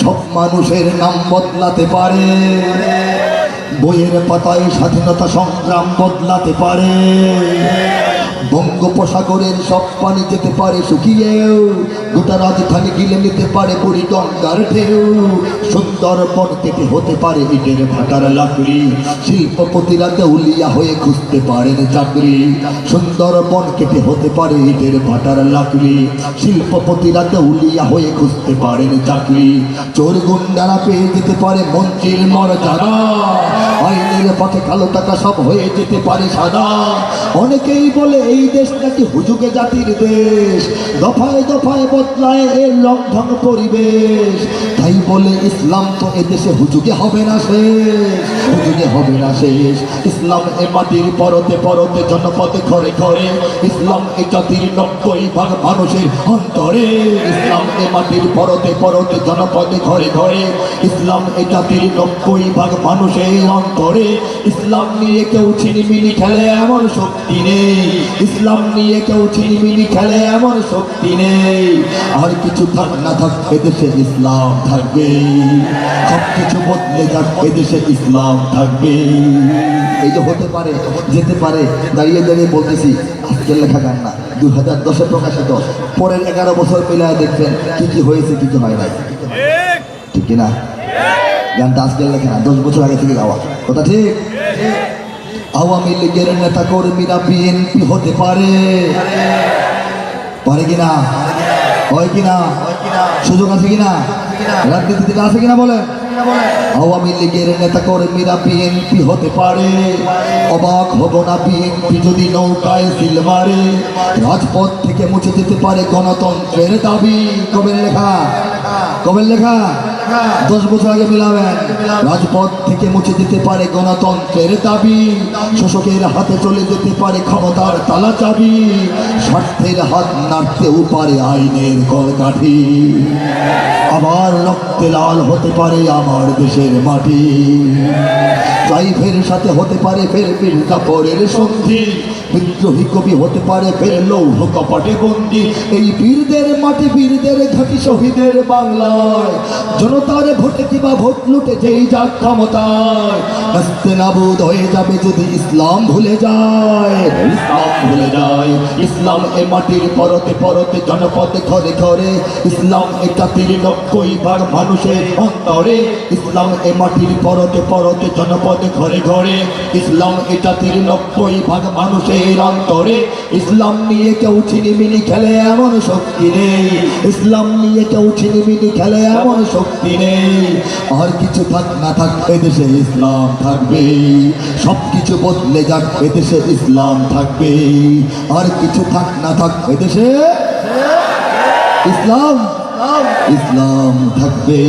সব মানুষের নাম বদলাতে পারে, বইয়ের পাতায় স্বাধীনতা সংগ্রাম বদলাতে পারে। বঙ্গোপসাগরের সব পানি যেতে পারে শুকিয়েও, গোটা রাজধানী গিলে নিতে পারে বুড়ি গঙ্গার ঢেউ। সুন্দরবন কেটে হতে পারে ইটের ভাটার লাকড়ি, শিল্পপতিরা দেউলিয়া হয়ে খুঁজতে পারেন চাকরি। সুন্দরবন কেটে হতে পারে ইটের ভাটার লাকড়ি, শিল্পপতিরা দেউলিয়া হয়ে খুঁজতে পারেন চাকরি। চোর গুন্ডারা পেয়ে যেতে পারে মন্ত্রীর মর্যাদা, আইনের পথে কালো টাকা সব হয়ে যেতে পারে সাদা। অনেকেই বলে এই দেশ নাকি হুজুগে জাতির দেশ, দফায় দফায় বদলায় এর লঙ্ঘন পরিবেশ। তাই বলে ইসলাম তো এদেশে হুজুগে হবে না শেষ, হুজুগে হবে না শেষ। ইসলাম এ মাটির পরতে পরতে জনপদে ঘরে ঘরে, ইসলাম এ জাতির 90% মানুষের অন্তরে। ইসলাম এ মাটির পরতে পরতে জনপদে ঘরে ঘরে, ইসলাম এ জাতির 90% মানুষের অন্তরে। ইসলাম নিয়ে কেউ ছিনিমিনি খেলে এমন শক্তি নেই, ইসলাম নিয়ে কেউ ছিনিমিনি খেলে এমন শক্তি নেই। আর কিছু থাক না থাক এদেশে ইসলাম থাকবে, সব কিছু বদলে যাক এদেশে ইসলাম থাকবে। এই যে হতে পারে যেতে পারে, দাঁড়িয়ে দাঁড়িয়ে বলতেছি আজকের লেখা গান না, 2010-এ প্রকাশিত। পরের 11 বছর মিলায় দেখবেন কি কি হয়েছে কি কি হয় নাই, ঠিক কিনা? গানটা আজকের লেখা না, 10 বছর আগে থেকে গাওয়া কথা, ঠিক? আওয়ামী লীগের নেতা কর্মীরা বিএনপি হতে পারে, পারে কিনা? হয় কিনা? সুযোগ আছে কিনা? রাজনীতিতে আছে কিনা বলে? আওয়ামী লীগের নেতা কর্মীরা বিএনপি হতে পারে। অবাক হব না বিএনপি যদি নৌকায় সিল মারে। রাজপথ থেকে মুছে যেতে পারে গণতন্ত্রের দাবি। কবে লেখা? কবে লেখা? 10 বছর আগে মিলাবেন। রাজপথ থেকে মুছে যেতে পারে গণতন্ত্রের দাবি, শোষকের হাতে চলে যেতে পারে ক্ষমতার তালা চাবি। স্বার্থের হাত নাড়তেও পারে আইনের কলকাঠি, আবার রক্তে লাল হতে পারে আমার দেশের মাটি। ক্লাইভের সাথে হতে পারে ফের বীর কাপড়ের সন্ধি, বিদ্রোহী কবি হতে পারে ফের লৌহ কপাটে বন্দি। এই বীরদের মাটি, বীরদের ঘাটি, শহীদের বাংলায় জনতার ভোটে কিবা ভোট লুটে যেই যাক ক্ষমতায়, নাস্তেনাবুদ হয়ে যাবে যদি ইসলাম ভুলে যায়, ইসলাম ভুলে যায়। ইসলাম এ মাটির পরতে পরতে জনপদে ঘরে ঘরে, ইসলাম এ জাতির 90% মানুষের অন্তরে। ইসলাম এ মাটির পরতে পরতে জনপদে ঘরে ঘরে, ইসলাম এ জাতির 90% মানুষের অন্তরে। ইসলাম নিয়ে কেউ ছিনিমিনি খেলে এমন শক্তি নেই, ইসলাম নিয়ে কেউ ছিনিমিনি খেলে এমন শক্তি নেই। আর কিছু থাক না থাক এদেশে ইসলাম থাকবে, সব কিছু বদলে যাক এদেশে ইসলাম থাকবে। আর কিছু থাক না থাক এদেশে ইসলাম, ইসলাম থাকবে।